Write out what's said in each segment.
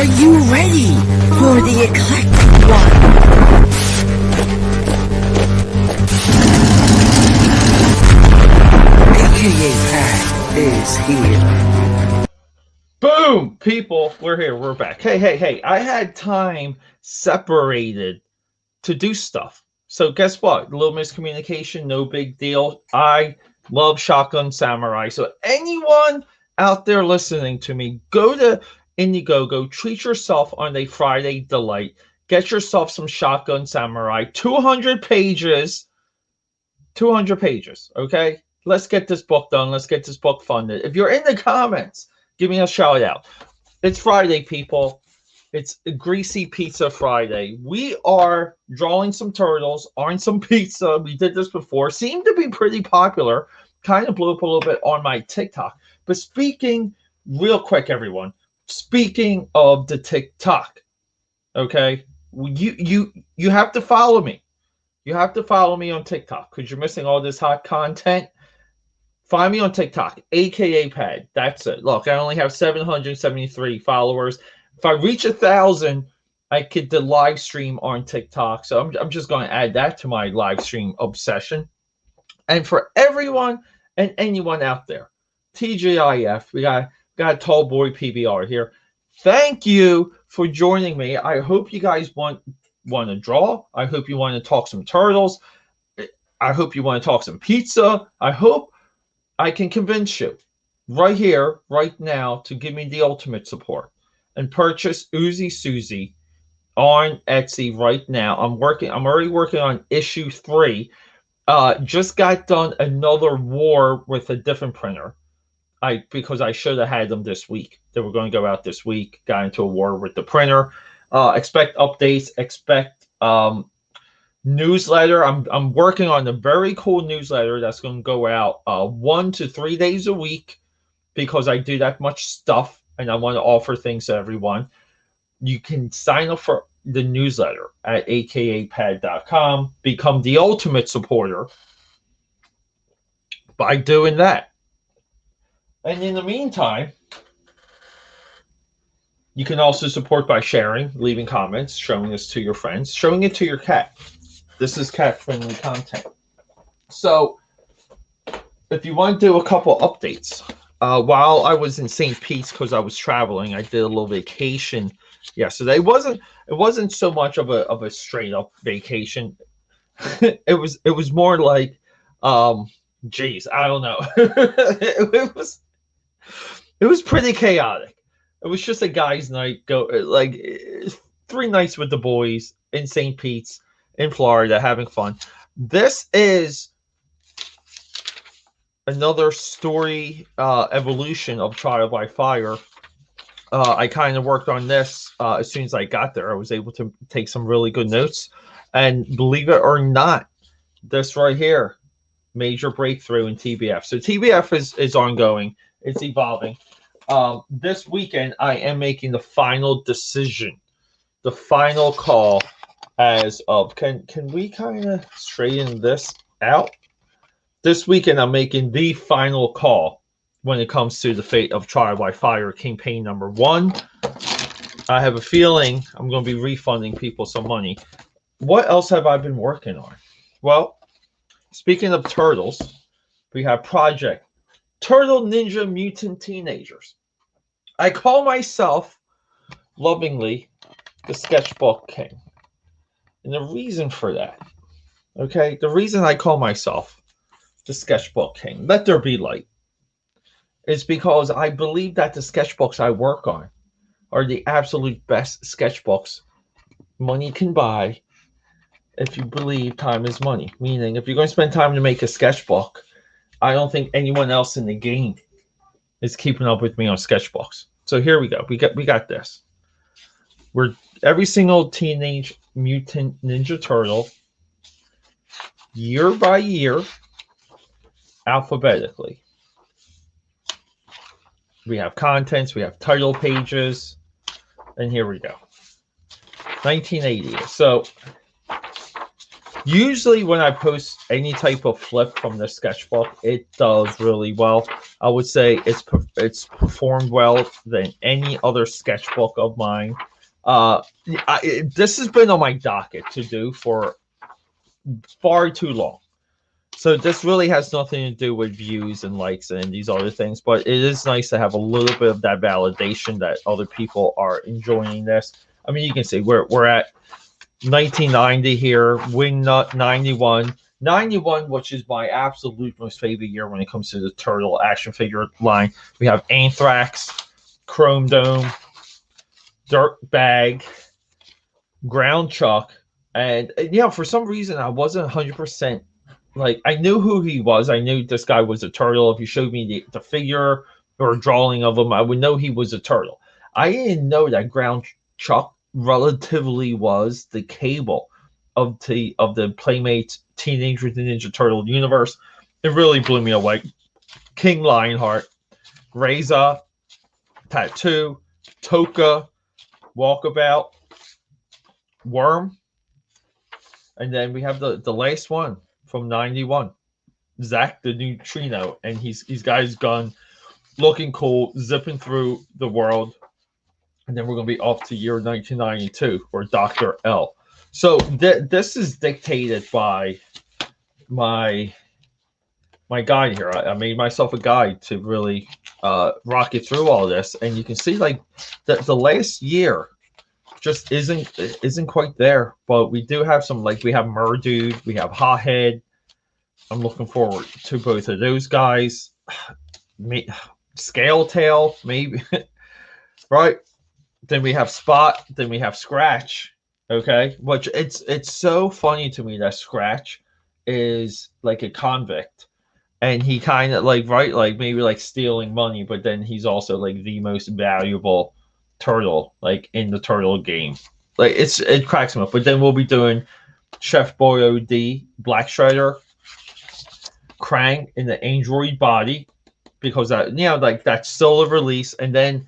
you ready for the eclectic one? AKA Pat is here. Boom, people, we're here, we're back. Hey, I had time separated to do stuff. So guess what? A little miscommunication, no big deal. I love Shotgun Samurai. So anyone out there listening to me, go to Indiegogo, treat yourself on a Friday delight. Get yourself some Shotgun Samurai. 200 pages. 200 pages, okay? Let's get this book done. Let's get this book funded. If you're in the comments, give me a shout out. It's Friday, people. It's a Greasy Pizza Friday. We are drawing some turtles on some pizza. We did this before. Seemed to be pretty popular. Kind of blew up a little bit on my TikTok. But speaking real quick, everyone. Speaking of the TikTok, okay? You have to follow me. You have to follow me on TikTok because you're missing all this hot content. Find me on TikTok, AKA Pad. That's it. Look, I only have 773 followers. If I reach 1,000, I could do live stream on TikTok. So I'm just going to add that to my live stream obsession. And for everyone and anyone out there, TGIF, we got a tall boy PBR here. Thank you for joining me. I hope you guys want to draw. I hope you want to talk some turtles. I hope you want to talk some pizza. I hope I can convince you right here, right now, to give me the ultimate support and purchase Uzi Susie on Etsy right now. I'm already working on issue 3. Just got done another war with a different printer. Because I should have had them this week. They were going to go out this week. Got into a war with the printer. Expect updates. Expect newsletter. I'm working on a very cool newsletter that's going to go out 1 to 3 days a week because I do that much stuff and I want to offer things to everyone. You can sign up for the newsletter at akapad.com. Become the ultimate supporter by doing that. And in the meantime, you can also support by sharing, leaving comments, showing this to your friends, showing it to your cat. This is cat-friendly content. So, if you want to do a couple updates, while I was in St. Pete's because I was traveling, I did a little vacation yesterday. It wasn't so much of a straight-up vacation. It was more like, geez, I don't know. It was pretty chaotic. It was just a guy's night. 3 nights with the boys in St. Pete's in Florida, having fun. This is another story evolution of Trial by Fire. I kind of worked on this as soon as I got there. I was able to take some really good notes. And believe it or not, this right here, major breakthrough in TBF. So TBF is ongoing. It's evolving. This weekend, I am making the final decision, the final call as of, can we kind of straighten this out? This weekend, I'm making the final call when it comes to the fate of Trial by Fire campaign number 1. I have a feeling I'm going to be refunding people some money. What else have I been working on? Well, speaking of turtles, we have Project Turtle Ninja Mutant Teenagers. I call myself, lovingly, the Sketchbook King. And the reason for that, okay, the reason I call myself the Sketchbook King, let there be light, is because I believe that the sketchbooks I work on are the absolute best sketchbooks money can buy if you believe time is money. Meaning, if you're going to spend time to make a sketchbook, I don't think anyone else in the game is keeping up with me on sketchbooks. So here we go. We got this. We're every single Teenage Mutant Ninja Turtle, year by year, alphabetically. We have contents, we have title pages, and here we go. 1980. So Usually when I post any type of flip from the sketchbook, it does really well. I would say it's performed well than any other sketchbook of mine. This has been on my docket to do for far too long. So this really has nothing to do with views and likes and these other things, but it is nice to have a little bit of that validation that other people are enjoying this. I mean, you can see we're at 1990 here, Wingnut 91. 91, which is my absolute most favorite year when it comes to the Turtle action figure line. We have Anthrax, Chrome Dome, Dirtbag, Ground Chuck, and for some reason I wasn't 100% like, I knew who he was. I knew this guy was a turtle. If you showed me the figure or a drawing of him, I would know he was a turtle. I didn't know that Ground Chuck relatively was the Cable of the Playmates Teenage Mutant Ninja Turtle universe. It really blew me away. King Lionheart, Reza, Tattoo, Toka, Walkabout, Worm, and then we have the last one from 91, Zach the Neutrino, and he's got his gun, looking cool, zipping through the world. And then we're going to be off to year 1992 for Dr. L. So this is dictated by my guide here. I made myself a guide to really rock it through all this, and you can see like the last year just isn't quite there. But we do have some, like we have Murdude, we have Hothead. I'm looking forward to both of those guys. Scale Tail, maybe. Right? Then we have Spot. Then we have Scratch. Okay? Which it's so funny to me that Scratch is like a convict. And he kind of like, right, like maybe like stealing money, but then he's also like the most valuable turtle, like in the turtle game. Like it cracks me up. But then we'll be doing Chef Boy OD, Black Shredder, Krang in the Android body, because that, like that's still a release. And then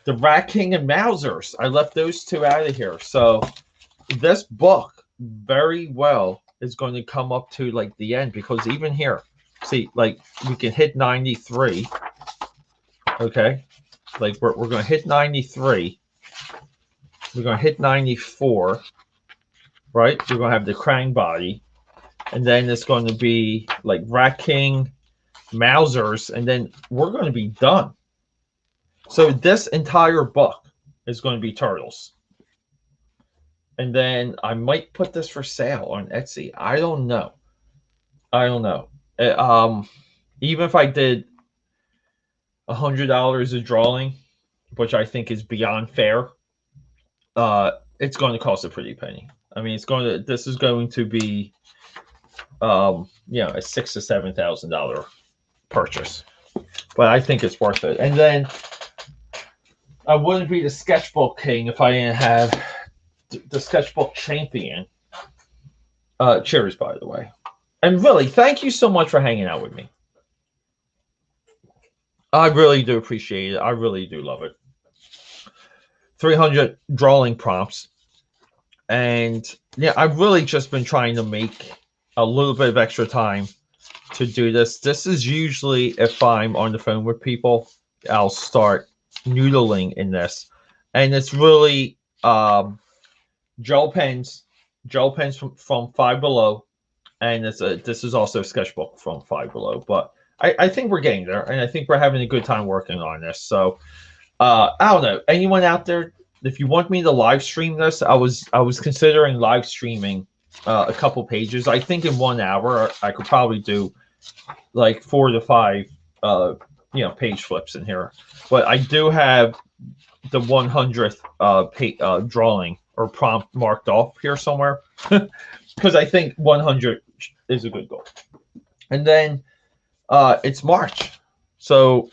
the Rat King and Mausers, I left those two out of here. So this book very well is going to come up to like the end, because even here, see, like we can hit 93. Okay, like we're going to hit 93. We're going to hit 94. Right, we're going to have the Krang body, and then it's going to be like Rat King, Mausers, and then we're going to be done. So this entire book is going to be Turtles. And then I might put this for sale on Etsy. I don't know. Even if I did $100 a drawing, which I think is beyond fair, it's going to cost a pretty penny. I mean, this is going to be a $6,000 to $7,000 purchase. But I think it's worth it. And then I wouldn't be the sketchbook king if I didn't have the sketchbook champion. Cheers, by the way. And really, thank you so much for hanging out with me. I really do appreciate it. I really do love it. 300 drawing prompts. And yeah, I've really just been trying to make a little bit of extra time to do this. This is usually if I'm on the phone with people, I'll start noodling in this. And it's really gel pens from Five Below. And this is also a sketchbook from Five Below. But I think we're getting there, and I think we're having a good time working on this. So I don't know. Anyone out there, if you want me to live stream this, I was considering live streaming a couple pages. I think in 1 hour I could probably do like 4 to 5 page flips in here. But I do have the 100th drawing or prompt marked off here somewhere, because I think 100 is a good goal. And then it's March, so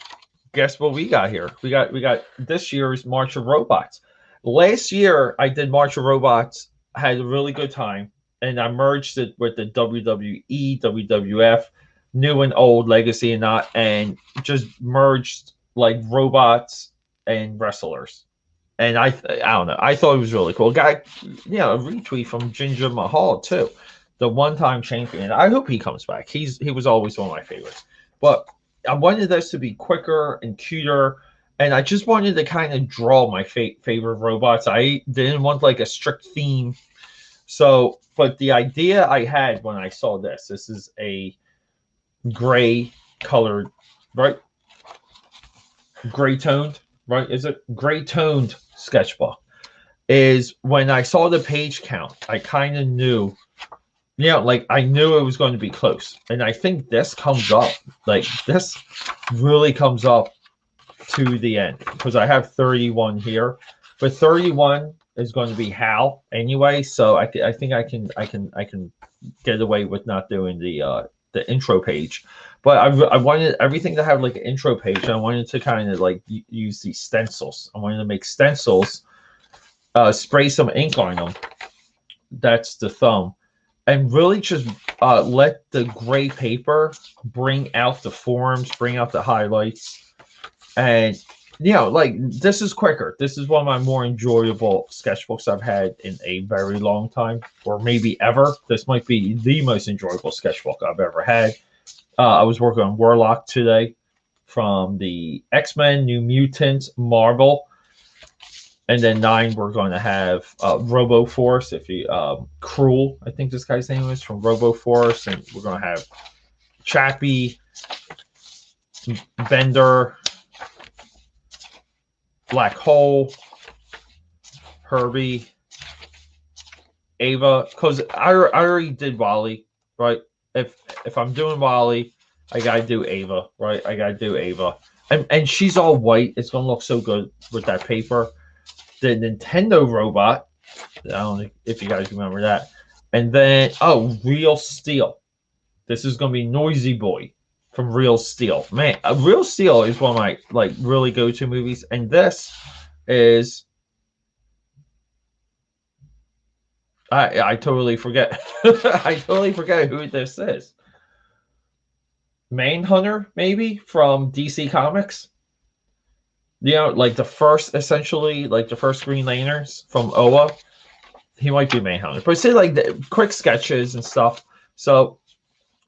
guess what we got here? We got this year's March of Robots. Last year I did March of Robots, had a really good time, and I merged it with the WWE, WWF, new and old, legacy and not, and just merged like robots and wrestlers. And I don't know, I thought it was really cool. Got a retweet from Ginger Mahal too. the one-time champion. I hope he comes back. He was always one of my favorites. But I wanted this to be quicker and cuter, and I just wanted to kind of draw my favorite robots. I didn't want like a strict theme. So, but the idea I had when I saw this is a gray colored, right? Gray toned, right? Is it gray toned sketchbook? Is when I saw the page count, I kind of knew, like I knew it was going to be close. And I think this comes up, like this really comes up to the end because I have 31 here, but 31 is going to be Hal anyway. So I think I can get away with not doing the intro page. But I wanted everything to have like an intro page. And I wanted to kind of like use these stencils. I wanted to make stencils, spray some ink on them. That's the thumb. And really just let the gray paper bring out the forms, bring out the highlights. And, like this is quicker. This is one of my more enjoyable sketchbooks I've had in a very long time, or maybe ever. This might be the most enjoyable sketchbook I've ever had. I was working on Warlock today from the X-Men, New Mutants, Marvel. And then 9, we're going to have Robo Force. If you Cruel, I think this guy's name is, from Robo Force, and we're going to have Chappie, Bender, Black Hole, Herbie, Ava. Because I already did Wally, right? If I'm doing Wally, I gotta do Ava, right? I gotta do Ava, and she's all white. It's gonna look so good with that paper. The Nintendo robot. I don't know if you guys remember that. And then, Real Steel. This is going to be Noisy Boy from Real Steel. Man, Real Steel is one of my like really go-to movies. And this is... I totally forget. I totally forget who this is. Manhunter, maybe, from DC Comics. Like the first, essentially, like the first Green Lanterns from Oa. He might be Manhunter. But say like the quick sketches and stuff. So,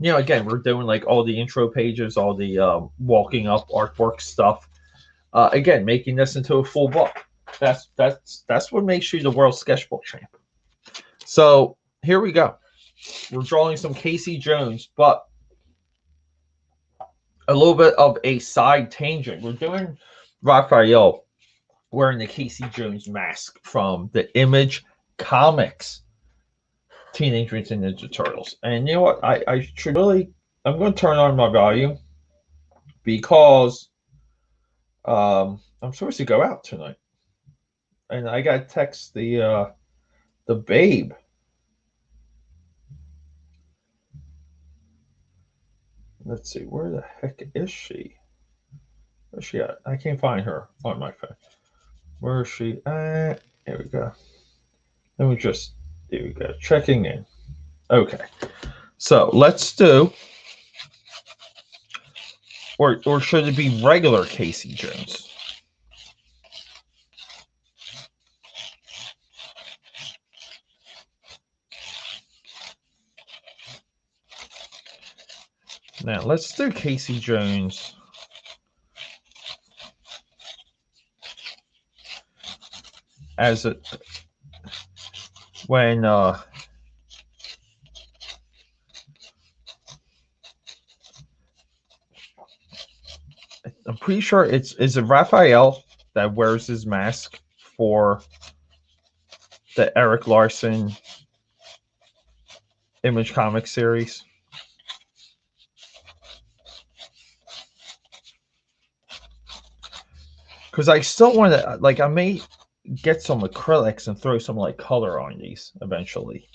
again, we're doing like all the intro pages, all the walking up artwork stuff. Again, making this into a full book. That's what makes you the world sketchbook champ. So here we go. We're drawing some Casey Jones, but a little bit of a side tangent. We're doing Raphael wearing the Casey Jones mask from the Image Comics Teenage Mutant Ninja Turtles. And you know what? I should really... I'm going to turn on my volume because I'm supposed to go out tonight. And I got to text the babe. Let's see, where the heck is she? Where's she at? I can't find her on my phone. Where is she at? Here we go. Let me just... Here we go. Checking in. Okay. So let's do... Or should it be regular Casey Jones? Now, let's do Casey Jones as it... When... I'm pretty sure is it Raphael that wears his mask for the Eric Larson Image Comics series. Because I still want to, like, I may get some acrylics and throw some like color on these eventually.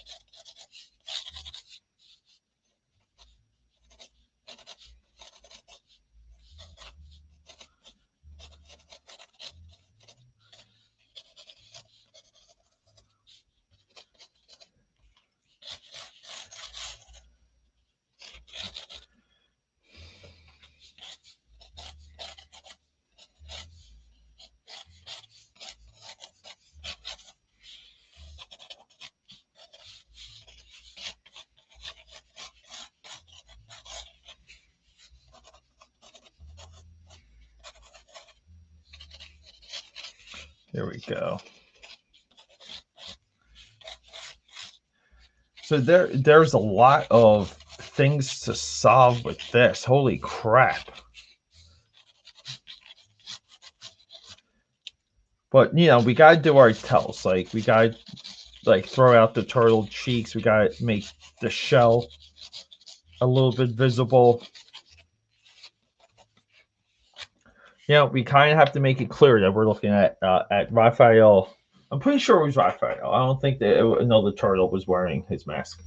Here we go. So there's a lot of things to solve with this. Holy crap. But you know, we gotta do our tells. Like we gotta like throw out the turtle cheeks. We gotta make the shell a little bit visible. You know, we kind of have to make it clear that we're looking at Raphael. I'm pretty sure it was Raphael. I don't think that another turtle was wearing his mask.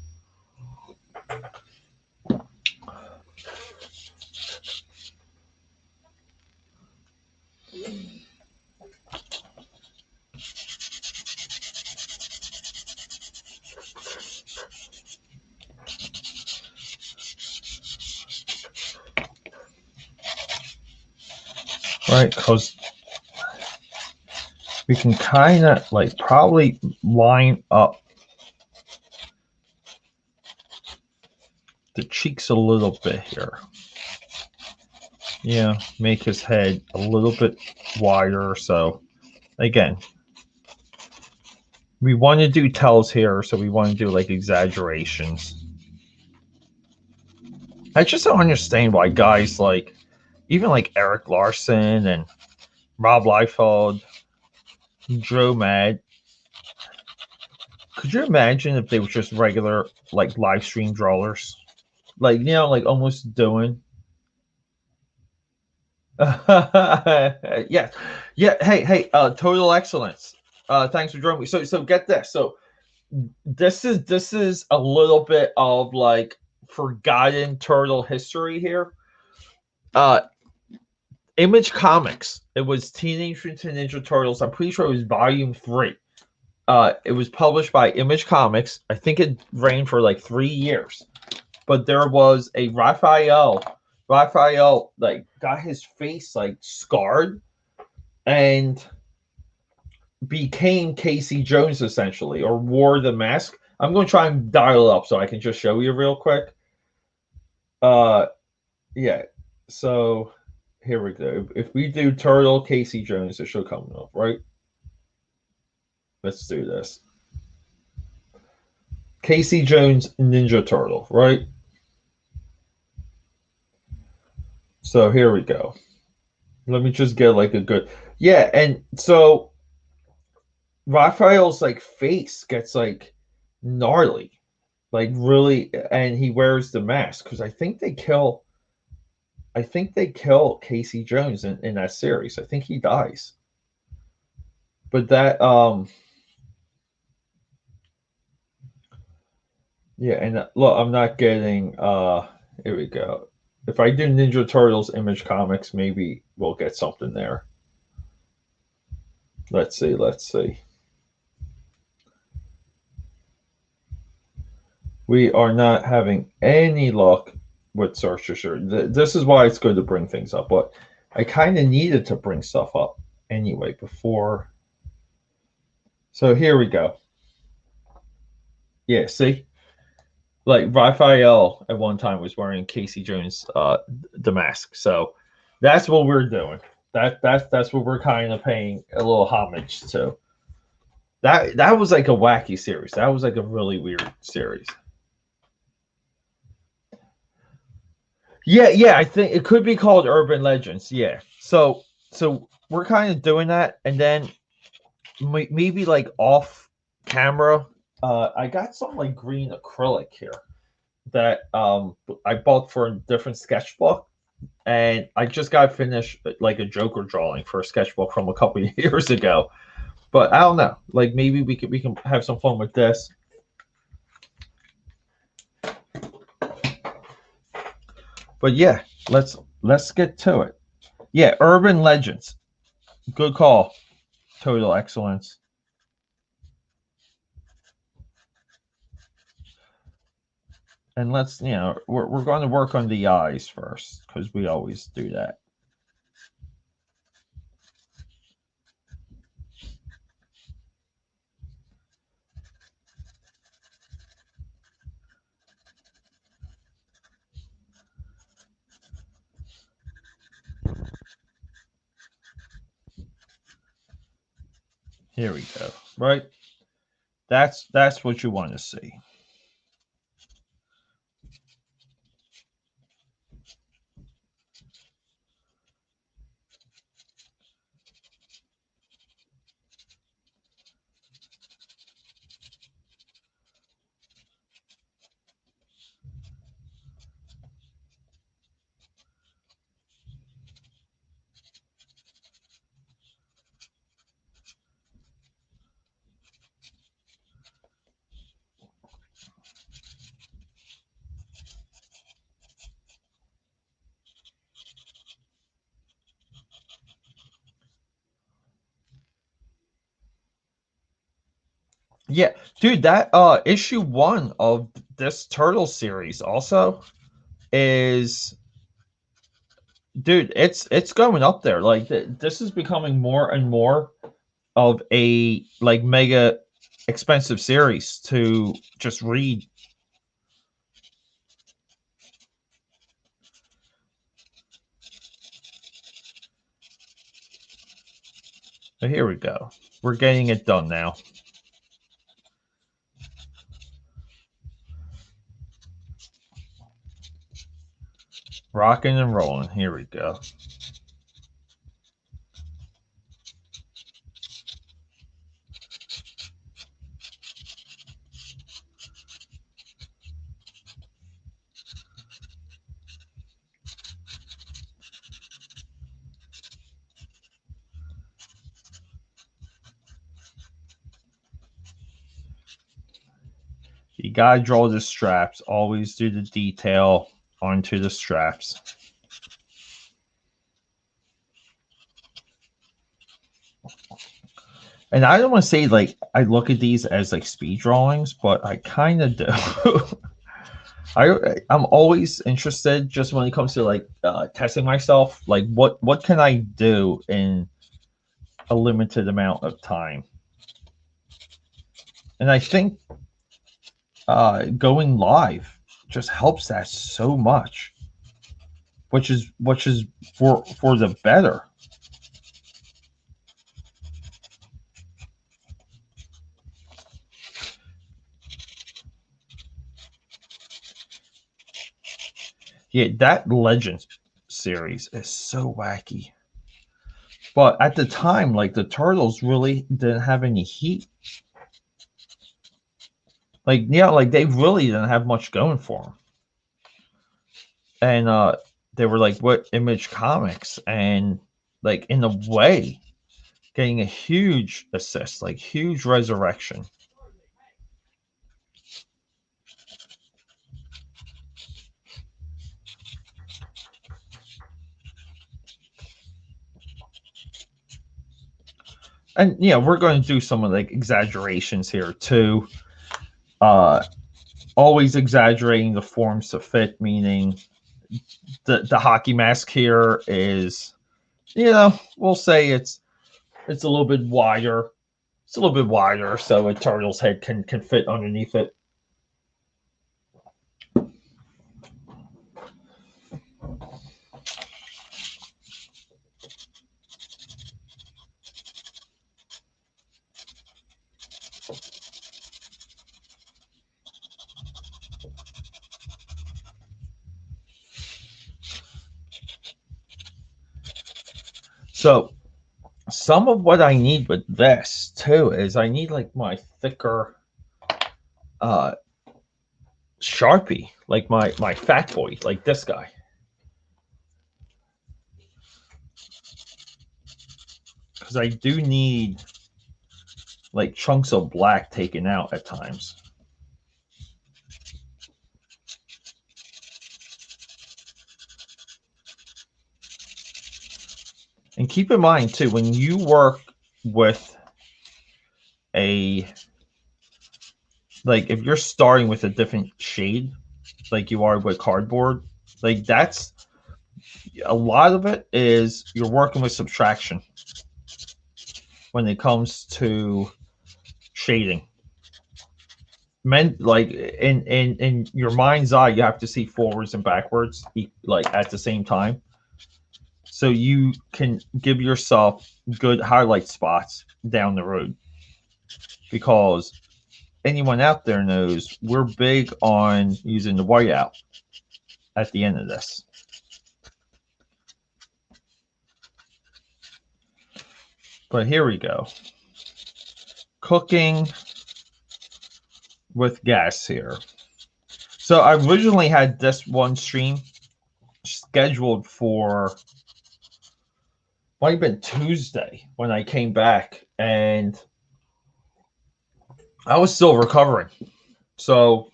Right, because we can kind of like probably line up the cheeks a little bit here. Yeah, make his head a little bit wider. So again, we want to do tells here, so we want to do like exaggerations. I just don't understand why guys like even like Eric Larson and Rob Liefeld, Joe Mad. Could you imagine if they were just regular like live stream drawers? Like, you know, like almost doing. Yeah. Yeah. Hey, total excellence. Thanks for joining me. So get this. So this is a little bit of like forgotten turtle history here. Uh Image Comics. It was Teenage Mutant Ninja Turtles. I'm pretty sure it was volume 3. It was published by Image Comics. I think it ran for like 3 years. But there was a Raphael like got his face like scarred and became Casey Jones essentially, or wore the mask. I'm going to try and dial it up so I can just show you real quick. Yeah. So here we go. If we do Turtle Casey Jones, it should come up, right? Let's do this. Casey Jones Ninja Turtle, right? So here we go. Let me just get like a good, yeah. And so Raphael's like face gets like gnarly, like really, and he wears the mask because I think they kill Casey Jones in that series. I think he dies. But that yeah, and look, I'm not getting here we go. If I do Ninja Turtles Image Comics, maybe we'll get something there. Let's see. We are not having any luck with search history. This is why it's good to bring things up, but I kind of needed to bring stuff up anyway before. So here we go. Yeah, see, like Raphael at one time was wearing Casey Jones the mask, so that's what we're doing. That's what we're kind of paying a little homage to. That was like a wacky series. That was like a really weird series. Yeah, I think it could be called Urban Legends. Yeah. So we're kind of doing that, and then maybe like off camera, I got some like green acrylic here that I bought for a different sketchbook, and I just got finished like a Joker drawing for a sketchbook from a couple of years ago. But I don't know. Like maybe we can have some fun with this. But yeah, let's get to it. Yeah, Urban Legends. Good call. Total excellence. And let's, you know, we're going to work on the eyes first because we always do that. Here we go. Right? That's what you want to see. Yeah, dude, that issue 1 of this Turtle series also is, dude, it's going up there. Like this is becoming more and more of a like mega expensive series to just read. But here we go. We're getting it done now. Rocking and rolling. Here we go. You gotta draw the straps. Always do the detail onto the straps. And I don't want to say like I look at these as like speed drawings, but I kind of do. I'm always interested just when it comes to like testing myself. Like what can I do in a limited amount of time? And I think going live just helps that so much, which is for the better. Yeah, that Legends series is so wacky. But at the time, like the Turtles really didn't have any heat. Like yeah, like they really didn't have much going for them. And they were like what Image Comics, and like in a way, getting a huge assist, like huge resurrection. And yeah, we're going to do some of like exaggerations here too. Uh, always exaggerating the forms to fit, meaning the hockey mask here is, we'll say it's a little bit wider. It's a little bit wider, so a turtle's head can fit underneath it. So some of what I need with this too is I need like my thicker uh Sharpie, like my fat boy, like this guy. Because I do need like chunks of black taken out at times. And keep in mind too, when you work with a, like if you're starting with a different shade, like you are with cardboard, like that's a lot of it is you're working with subtraction when it comes to shading. Like in your mind's eye, you have to see forwards and backwards like at the same time. so you can give yourself good highlight spots down the road. Because anyone out there knows we're big on using the whiteout at the end of this. But here we go. Cooking with gas here. So I originally had this one stream scheduled for, might have been Tuesday when I came back, and I was still recovering. So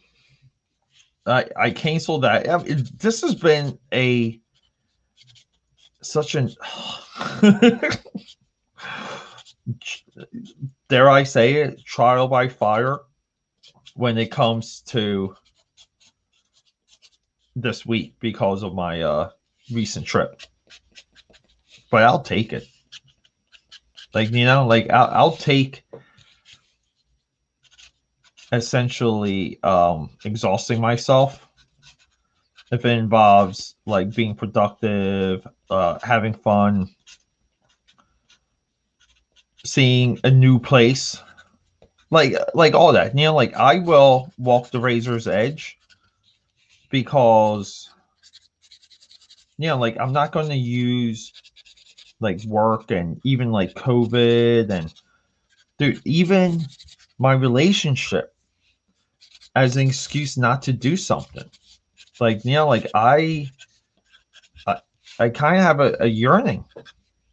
I canceled that. I mean, this has been such an dare I say it, trial by fire when it comes to this week because of my recent trip. But I'll take it. Like, like I'll take essentially exhausting myself if it involves like being productive, having fun, seeing a new place, like all that. Like I will walk the razor's edge because like I'm not going to use like work and even like COVID and dude, even my relationship as an excuse not to do something. Like like I kind of have a yearning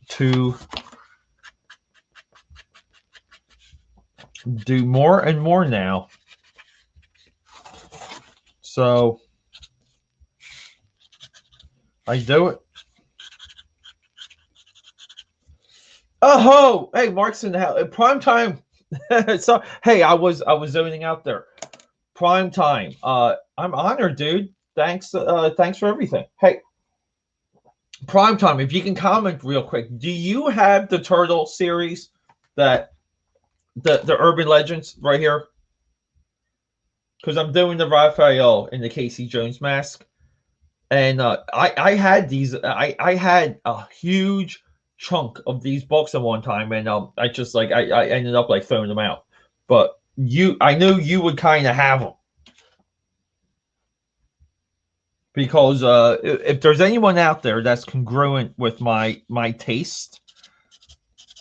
to do more and more now. So I do it. Oh, hey, Mark's in the house. Prime time. So hey, I was zoning out there. Prime time. I'm honored, dude. Thanks for everything. Hey, prime time. If you can comment real quick, do you have the Turtle series, that the Urban Legends right here? Because I'm doing the Raphael in the Casey Jones mask, and I had these. I had a huge chunk of these books at one time, and I just like I ended up like throwing them out. But I knew you would kind of have them, because if there's anyone out there that's congruent with my taste,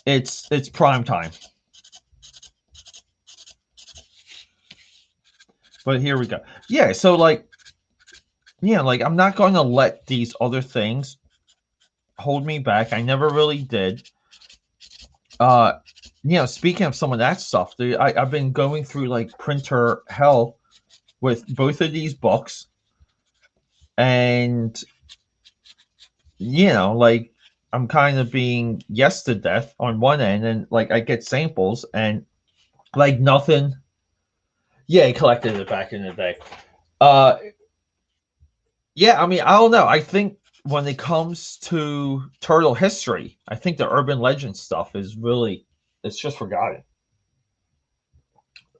it's prime time. But here we go. Yeah, so like like I'm not going to let these other things hold me back. I never really did. Speaking of some of that stuff, dude, I've been going through like printer hell with both of these books, and like I'm kind of being yes to death on one end, and like I get samples and like nothing. Yeah, he collected it back in the day. Yeah, I mean, I don't know. I think when it comes to Turtle history, I think the urban legend stuff is really, it's just forgotten.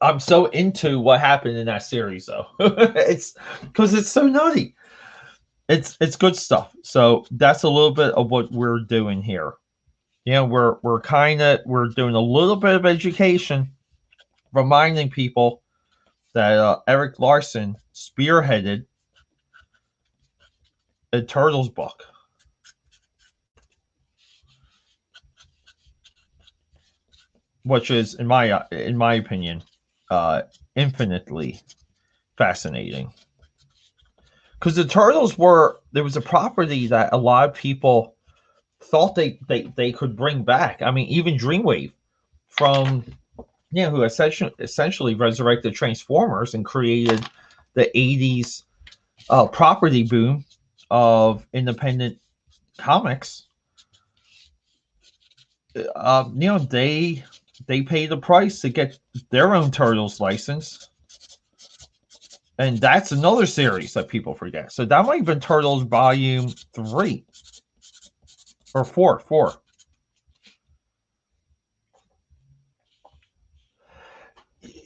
I'm so into what happened in that series, though. It's because it's so nutty. It's good stuff. So that's a little bit of what we're doing here. We're doing a little bit of education, reminding people that Eric Larson spearheaded a Turtles book. Which is, in my opinion, infinitely fascinating. Because the Turtles there was a property that a lot of people thought they could bring back. I mean, even Dreamwave, from who essentially resurrected Transformers and created the 80s property boom of independent comics. They paid the price to get their own Turtles license. And that's another series that people forget. So that might have been Turtles Volume 3 or 4.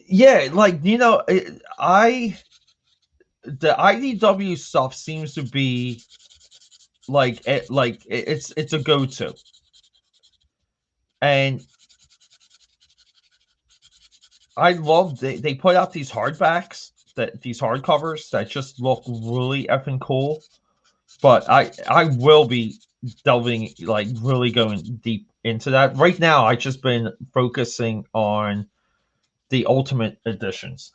Yeah, like the IDW stuff seems to be it's a go-to. And I love they put out these hardbacks, that these hardcovers that just look really effing cool. But I will be delving, like really going deep into that. Right now I just been focusing on the ultimate editions.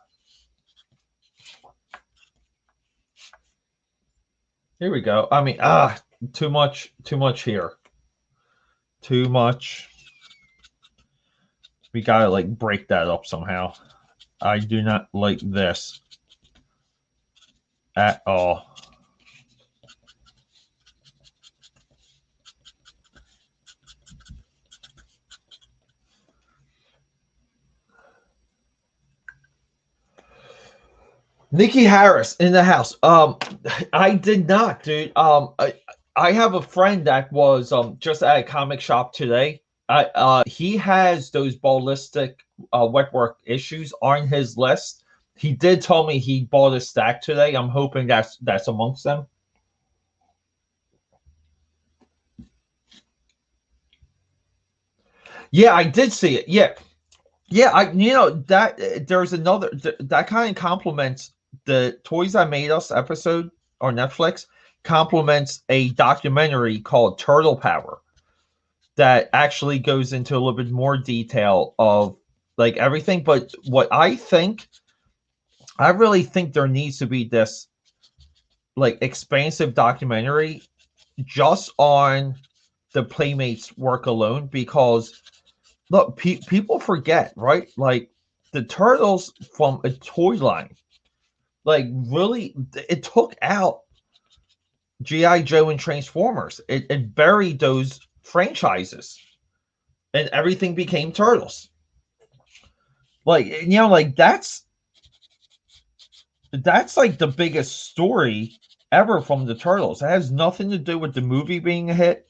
Here we go. I mean, too much here. Too much. We gotta like break that up somehow. I do not like this at all. Nikki Harris in the house. I did not, dude. I have a friend that was just at a comic shop today. He has those ballistic wetwork issues on his list. He did tell me he bought a stack today. I'm hoping that's amongst them. Yeah, I did see it. Yeah, yeah. That there's another that kind of complements the Toys I Made Us episode on Netflix. Complements a documentary called Turtle Power that actually goes into a little bit more detail of like everything. But I really think there needs to be this like expansive documentary just on the Playmates work alone, because look, people forget, right? Like the Turtles from a toy line, like really, it took out GI Joe and Transformers. It buried those franchises, and everything became Turtles. Like like that's like the biggest story ever from the Turtles. It has nothing to do with the movie being a hit.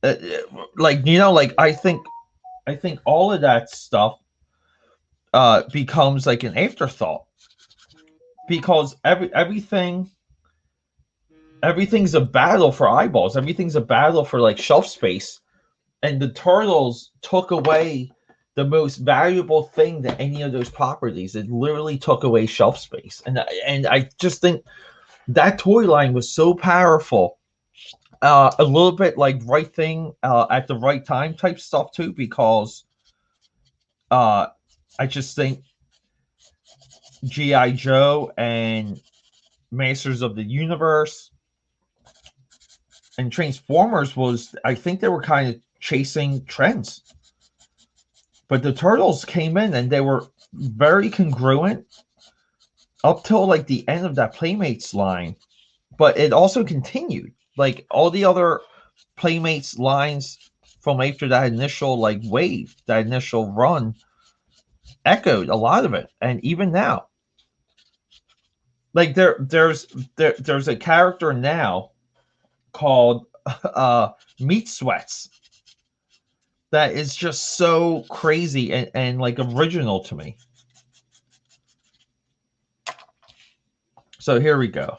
Like like I think all of that stuff becomes like an afterthought, because everything's a battle for eyeballs. Everything's a battle for like shelf space, and the Turtles took away the most valuable thing to any of those properties. It literally took away shelf space, and I just think that toy line was so powerful. A little bit like right thing at the right time type stuff too, because uh, I just think GI Joe and Masters of the Universe and Transformers was, I think they were kind of chasing trends, but the Turtles came in and they were very congruent up till like the end of that Playmates line. But it also continued, like all the other Playmates lines from after that initial like wave, that initial run, echoed a lot of it. And even now, like there's a character now called Meat Sweats that is just so crazy and like original to me. So here we go.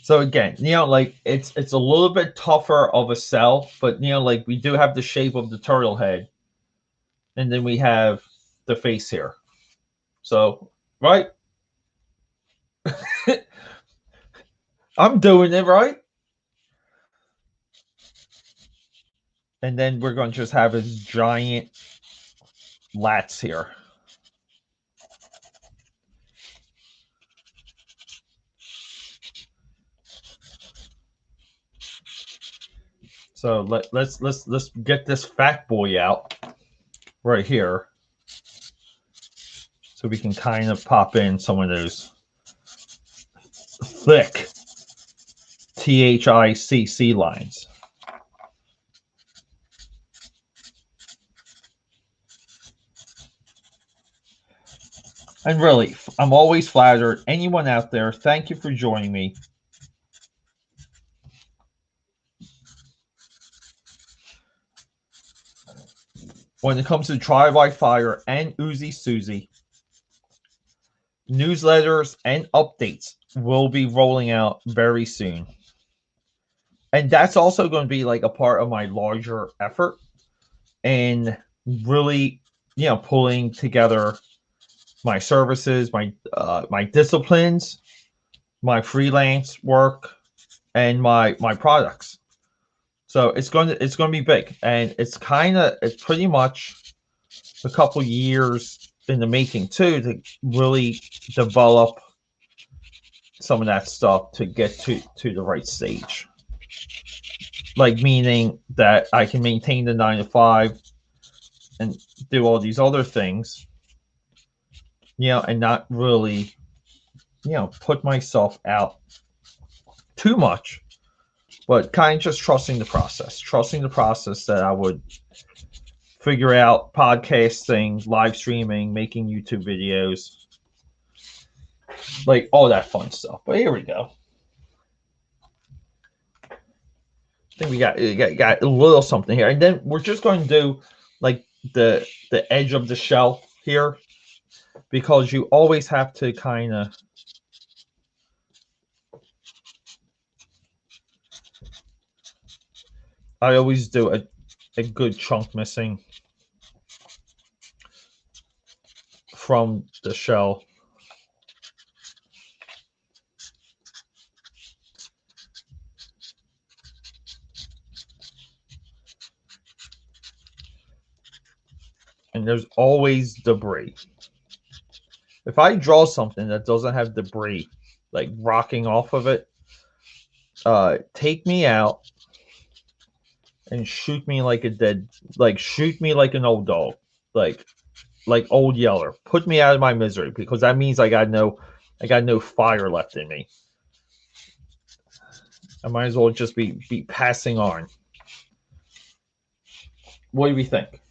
So again, like it's a little bit tougher of a sell, but like we do have the shape of the turtle head, and then we have the face here. So right, I'm doing it right. And then we're going to just have his giant lats here. So let's get this fat boy out right here, so we can kind of pop in some of those thick THICC lines. And really, I'm always flattered. Anyone out there, thank you for joining me. When it comes to Try by Fire and Uzi Susie, newsletters and updates will be rolling out very soon. And that's also going to be like a part of my larger effort in really, pulling together my services, my disciplines, my freelance work, and my products. So it's going to be big, and it's pretty much a couple years in the making too to really develop some of that stuff to get to the right stage. Like meaning that I can maintain the 9 to 5 and do all these other things, and not really, put myself out too much, but kind of just trusting the process that I would figure out podcasting, live streaming, making YouTube videos, like all that fun stuff. But here we go. I think we got a little something here, and then we're just going to do like the edge of the shell here, because you always have to kind of I always do a good chunk missing from the shell. And there's always debris. If I draw something that doesn't have debris like rocking off of it, take me out and shoot me like shoot me like an old dog, like Old Yeller. Put me out of my misery, because that means I got no fire left in me. I might as well just be passing on. What do we think?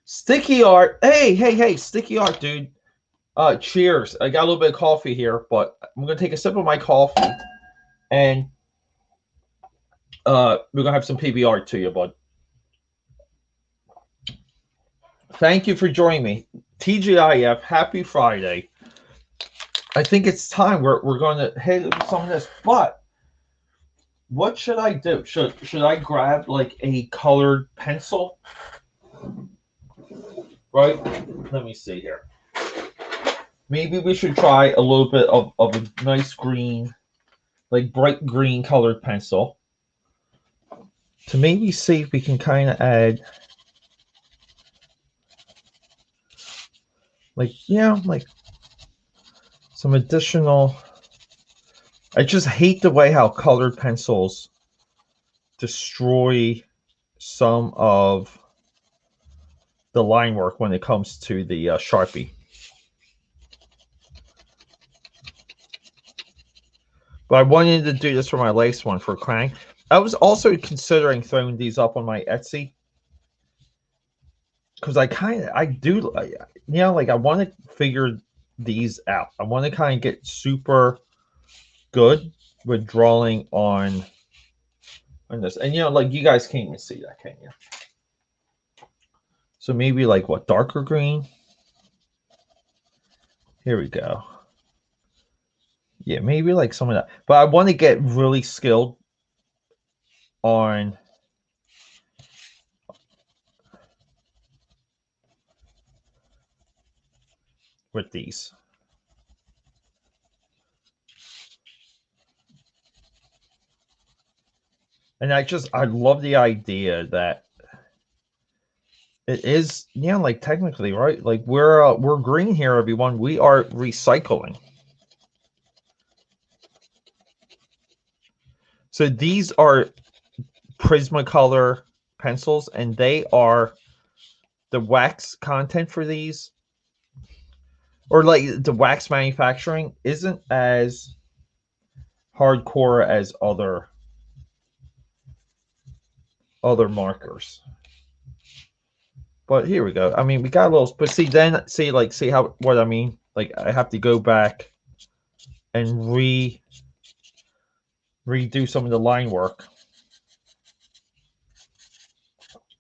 Sticky art. Hey, sticky art, dude. Cheers. I got a little bit of coffee here, but I'm gonna take a sip of my coffee, and we're gonna have some PBR to you, bud. Thank you for joining me. TGIF, happy Friday. I think it's time we're going to hit some of this, but what should I do? Should I grab like a colored pencil? Right? Let me see here. Maybe we should try a little bit of a nice green, like bright green colored pencil, to maybe see if we can kind of add like some additional. I just hate the way how colored pencils destroy some of the line work when it comes to the Sharpie. But I wanted to do this for my last one for Krang. I was also considering throwing these up on my Etsy, because I do, like I want to figure these out. I want to kind of get super good with drawing on this. And like you guys can't even see that, can you? So maybe like what, darker green? Here we go. Yeah, maybe like some of that. But I want to get really skilled on with these. And I love the idea that it is, like technically, right? Like we're green here, everyone. We are recycling. So these are Prismacolor pencils, and they are the wax content for these, or like the wax manufacturing isn't as hardcore as other markers. But here we go. I mean, we got a little, but see how what I mean? Like I have to go back and redo some of the line work.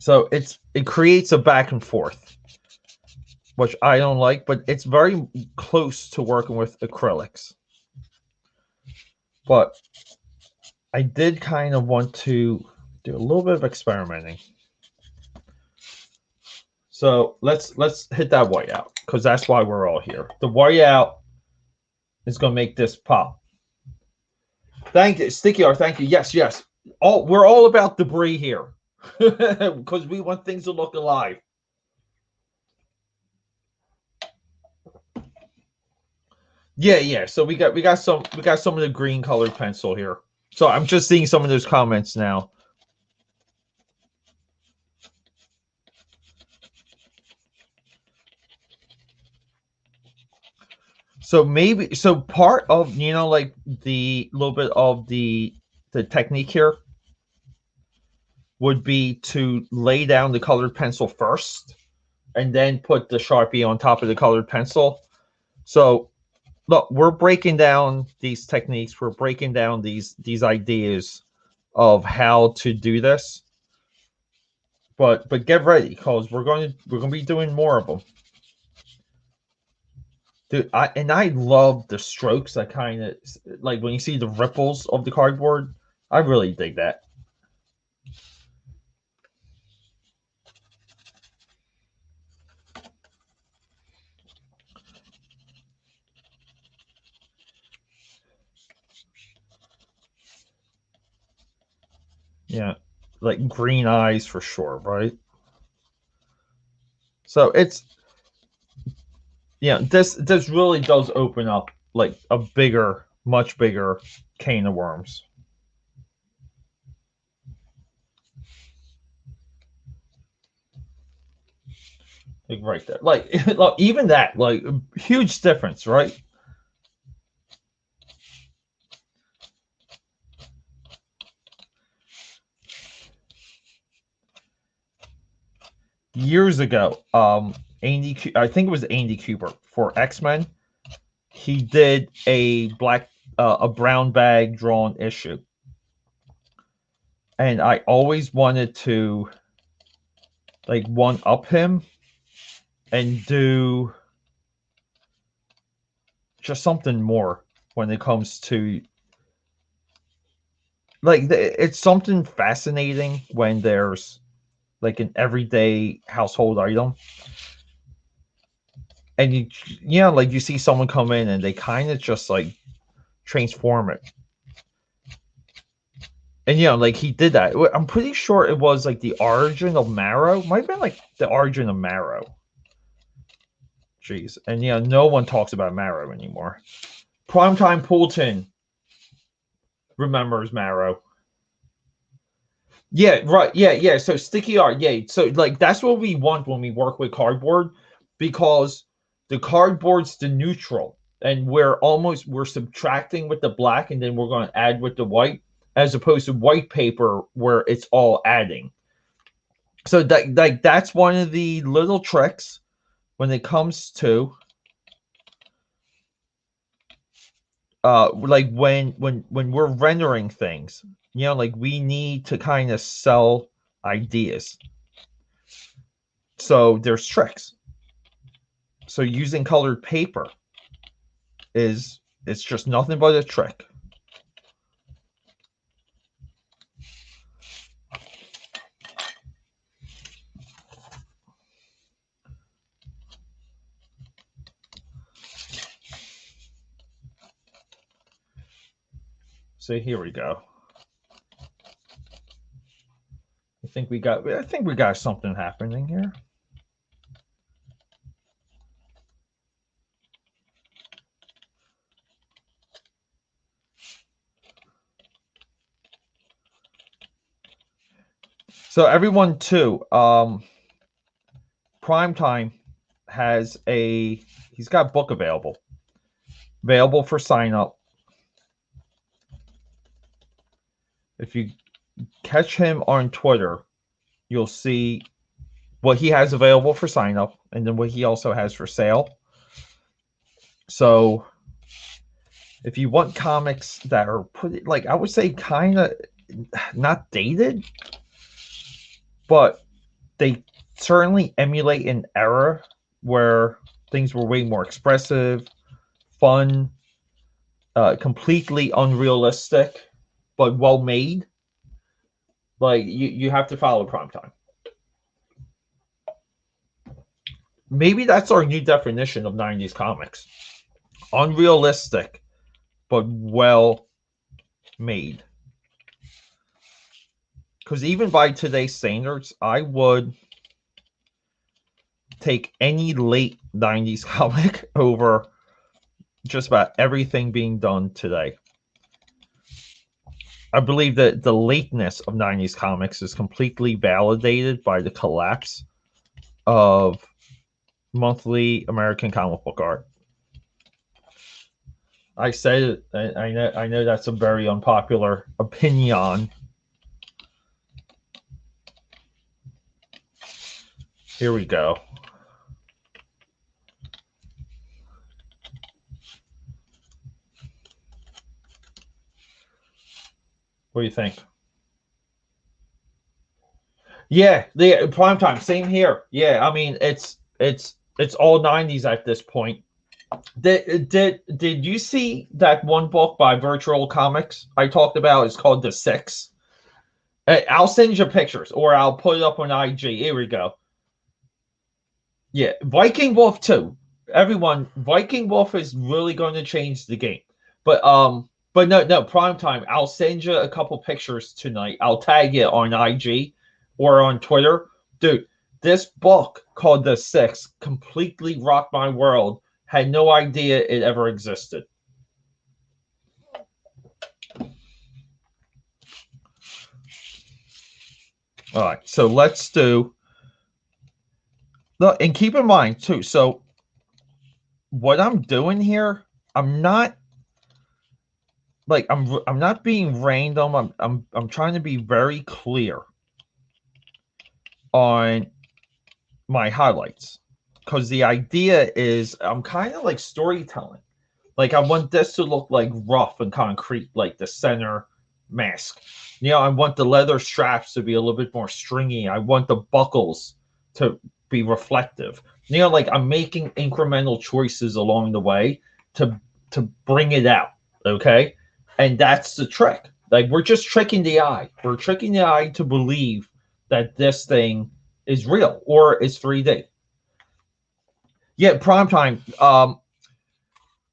So it creates a back and forth. which I don't like, but it's very close to working with acrylics. But I did kind of want to do a little bit of experimenting. So let's hit that white out, because that's why we're all here. The white out is going to make this pop. Thank you, Sticky R. Thank you. Yes, yes. We're all about debris here, because we want things to look alive. Yeah, yeah. So we got some of the green colored pencil here. So I'm just seeing some of those comments now. So maybe part of, like the little bit of the technique here would be to lay down the colored pencil first and then put the Sharpie on top of the colored pencil. So look, we're breaking down these techniques, we're breaking down these ideas of how to do this. But get ready, because we're going to be doing more of them. Dude, I love the strokes. I kind of like when you see the ripples of the cardboard. I really dig that. Yeah, like green eyes for sure, right? So it's, this really does open up like a bigger, much bigger can of worms. Like right there, like even that, like huge difference, right? Years ago, I think it was Andy Cooper for X-Men. He did a brown bag drawn issue, and I always wanted to like one up him and do just something more when it comes to like it's something fascinating when there's like an everyday household item, and like you see someone come in and they kind of just like transform it. And like he did that. I'm pretty sure it was like the origin of Marrow. Might have been like the origin of Marrow. Jeez. And no one talks about Marrow anymore. Primetime Poulton remembers Marrow. Yeah, right. Yeah. So sticky art. Yeah. So like that's what we want when we work with cardboard, because the cardboard's the neutral, and we're subtracting with the black, and then we're going to add with the white, as opposed to white paper where it's all adding. So that's one of the little tricks when it comes to like when we're rendering things, like we need to kind of sell ideas. So there's tricks. So using colored paper it's just nothing but a trick. So here we go. I think we got something happening here. So everyone too, Primetime he's got a book available for sign up. If you catch him on Twitter, you'll see what he has available for sign up, and then what he also has for sale. So if you want comics that are pretty, like I would say, kind of not dated, but they certainly emulate an era where things were way more expressive, fun, completely unrealistic, but well made. Like you have to follow Primetime. Maybe that's our new definition of 90s comics. Unrealistic, but well made. Because even by today's standards, I would take any late 90s comic over just about everything being done today. I believe that the lateness of 90s comics is completely validated by the collapse of monthly American comic book art. I said it. I know that's a very unpopular opinion. Here we go. What do you think? Yeah, the Primetime, same here. Yeah, I mean it's all 90s at this point. Did you see that one book by Virtual Comics I talked about? It's called The Six. I'll send you pictures, or I'll put it up on IG. Here we go. Yeah, Viking Wolf 2. Everyone, Viking Wolf is really going to change the game. But no, Primetime. I'll send you a couple pictures tonight. I'll tag it on IG or on Twitter. Dude, this book called The Six completely rocked my world. Had no idea it ever existed. All right, so let's do. Look, and keep in mind too. So, what I'm doing here, I'm not like I'm not being random. I'm trying to be very clear on my highlights, because the idea is I'm kind of like storytelling. Like I want this to look like rough and concrete, like the center mask. You know, I want the leather straps to be a little bit more stringy. I want the buckles to be reflective. You know, like I'm making incremental choices along the way to bring it out. Okay. And that's the trick. Like we're just tricking the eye. We're tricking the eye to believe that this thing is real or is 3D. Yeah, Primetime.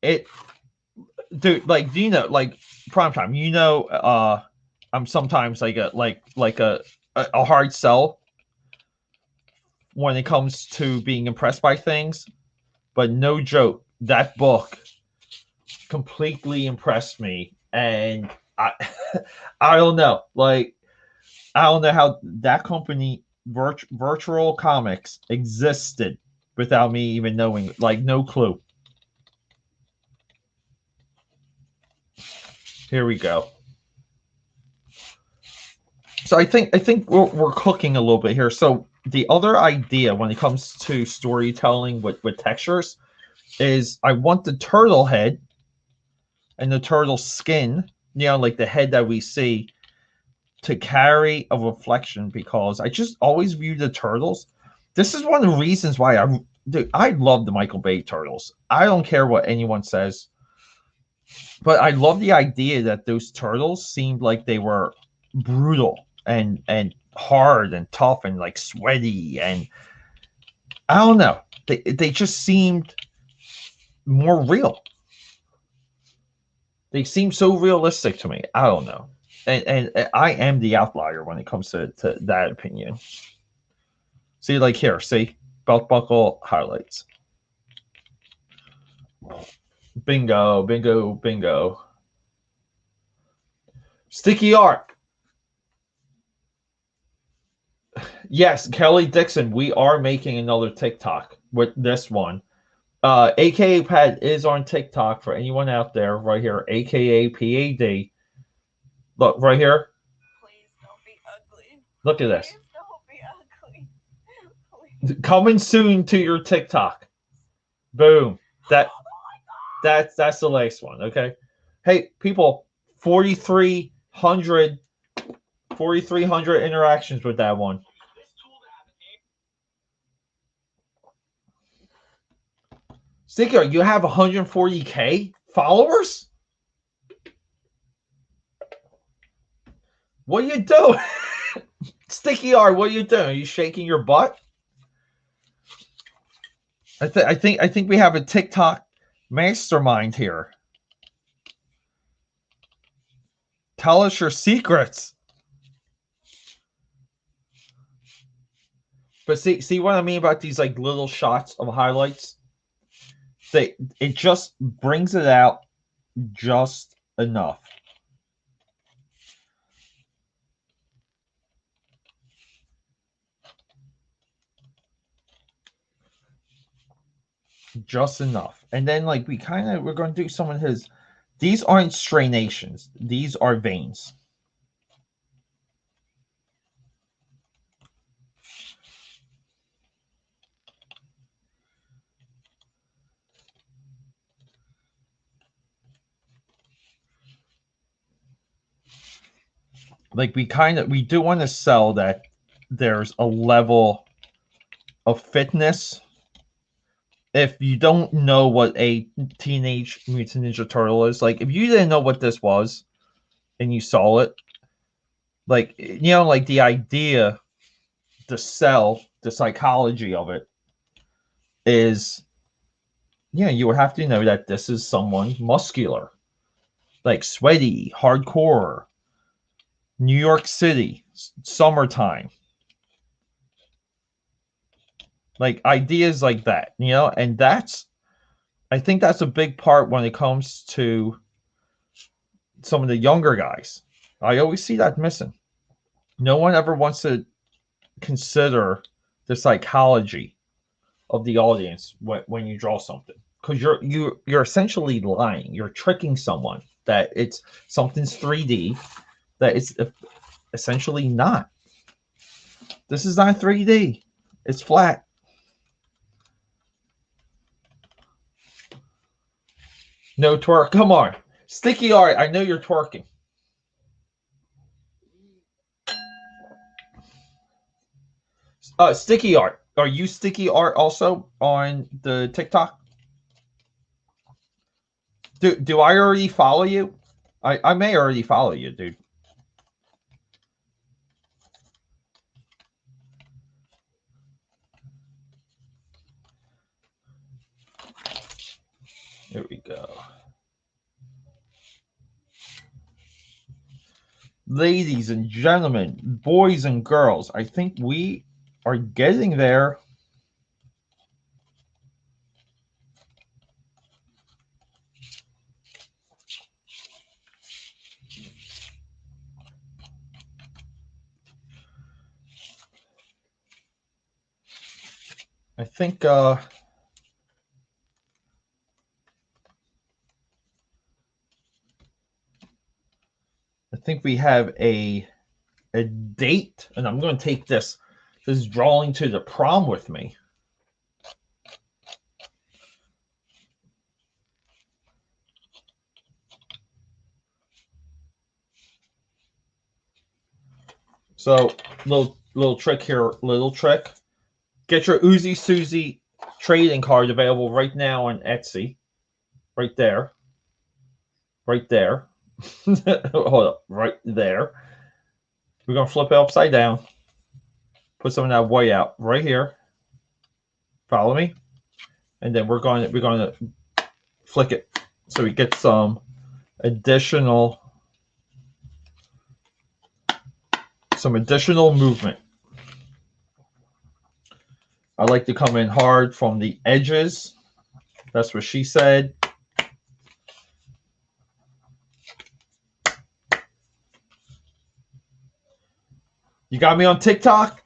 It, dude, like, do you know, like Primetime? You know, I'm sometimes like a hard sell when it comes to being impressed by things, but no joke, that book completely impressed me, and I, I don't know, like, I don't know how that company, Virtual Comics, existed without me even knowing, like, no clue. Here we go. So I think we're cooking a little bit here. So the other idea when it comes to storytelling with textures is I want the turtle head and the turtle skin, you know, like the head that we see, to carry a reflection, because I just always view the turtles. This is one of the reasons why I love the Michael Bay turtles. I don't care what anyone says, but I love the idea that those turtles seemed like they were brutal and hard and tough and like sweaty, and I don't know. They just seemed more real. They seem so realistic to me. I don't know. And I am the outlier when it comes to that opinion. See, like here, see, belt buckle highlights. Bingo, bingo, bingo. Sticky art. Yes, Kelly Dixon, we are making another TikTok with this one. AKA Pad is on TikTok for anyone out there right here, AKA PAD. Look, right here. Please don't be ugly. Look at this. Please don't be ugly. Please. Coming soon to your TikTok. Boom. That's the latest one, okay? Hey, people, 4,300 interactions with that one. Sticky Art, you have 140K followers? What are you doing? Sticky Art, what are you doing? Are you shaking your butt? I think we have a TikTok mastermind here. Tell us your secrets. But see what I mean about these like little shots of highlights? It just brings it out just enough. Just enough. And then like we're going to do some of his. These aren't striations. These are veins. Like we do want to sell that there's a level of fitness. If you don't know what a Teenage Mutant Ninja Turtle is, like if you didn't know what this was and you saw it, like like the idea to sell the psychology of it is you would have to know that this is someone muscular, like sweaty, hardcore, New York City, summertime. Like ideas like that, and I think that's a big part when it comes to some of the younger guys. I always see that missing. No one ever wants to consider the psychology of the audience when you draw something, because you're essentially lying. You're tricking someone that it's something's 3D that it's essentially not. This is not 3D. It's flat. No twerk. Come on. Sticky Art, I know you're twerking. Sticky Art. Are you Sticky Art also on the TikTok? Do I already follow you? I may already follow you, dude. There we go. Ladies and gentlemen, boys and girls, I think we are getting there. I think we have a date, and I'm going to take this drawing to the prom with me. So little trick here, little trick. Get your Uzi Susie trading card available right now on Etsy. Right there. Right there. Hold up. Right there. We're going to flip it upside down. Put some of that white out right here. Follow me. And then we're going to flick it so we get some additional movement. I like to come in hard from the edges. That's what she said. You got me on TikTok?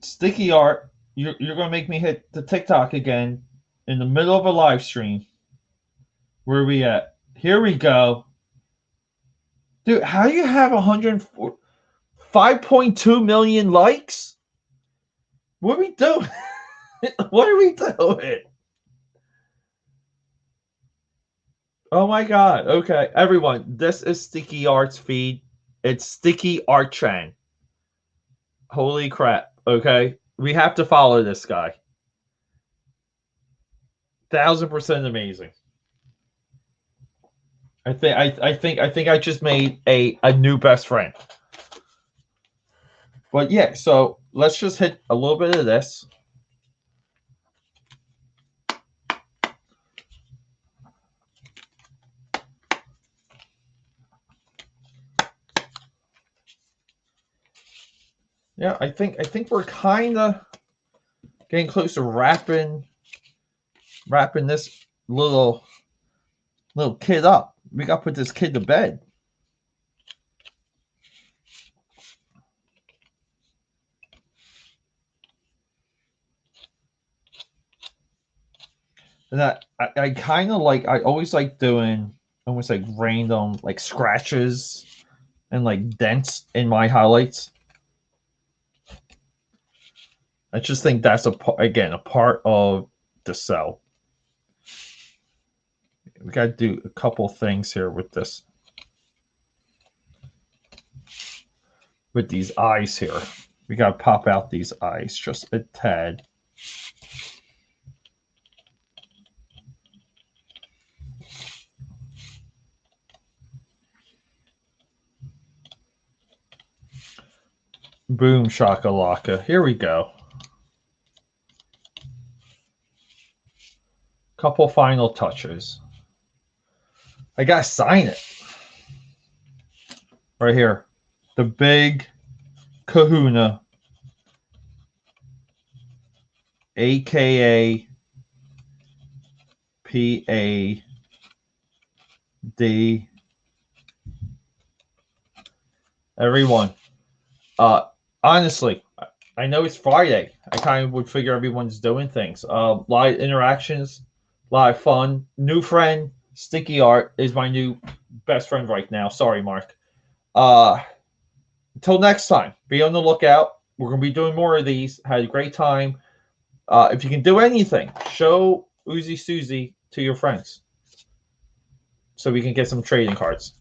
Sticky Art, you're going to make me hit the TikTok again in the middle of a live stream. Where are we at? Here we go. Dude, how do you have 5.2 million likes? What are we doing? What are we doing? Oh my God. Okay. Everyone, this is Sticky Art's feed. It's Sticky Art Chan. Holy crap. Okay. We have to follow this guy. 1000% amazing. I think I just made a new best friend. But yeah, so let's just hit a little bit of this. Yeah, I think we're kind of getting close to wrapping this little kid up. We got to put this kid to bed. And I kind of like, I always like doing almost like random like scratches and like dents in my highlights. I just think that's a part of the cell. We got to do a couple things here with this, with these eyes here. We got to pop out these eyes just a tad. Boom shakalaka. Here we go. Couple final touches. I gotta sign it. Right here. The big kahuna. AKA PAD. Everyone. Honestly, I know it's Friday. I kind of would figure everyone's doing things. Live interactions, live fun. New friend, Sticky Art is my new best friend right now. Sorry, Mark. Until next time, be on the lookout. We're going to be doing more of these. Had a great time. If you can do anything, show Uzi Suzy to your friends so we can get some trading cards.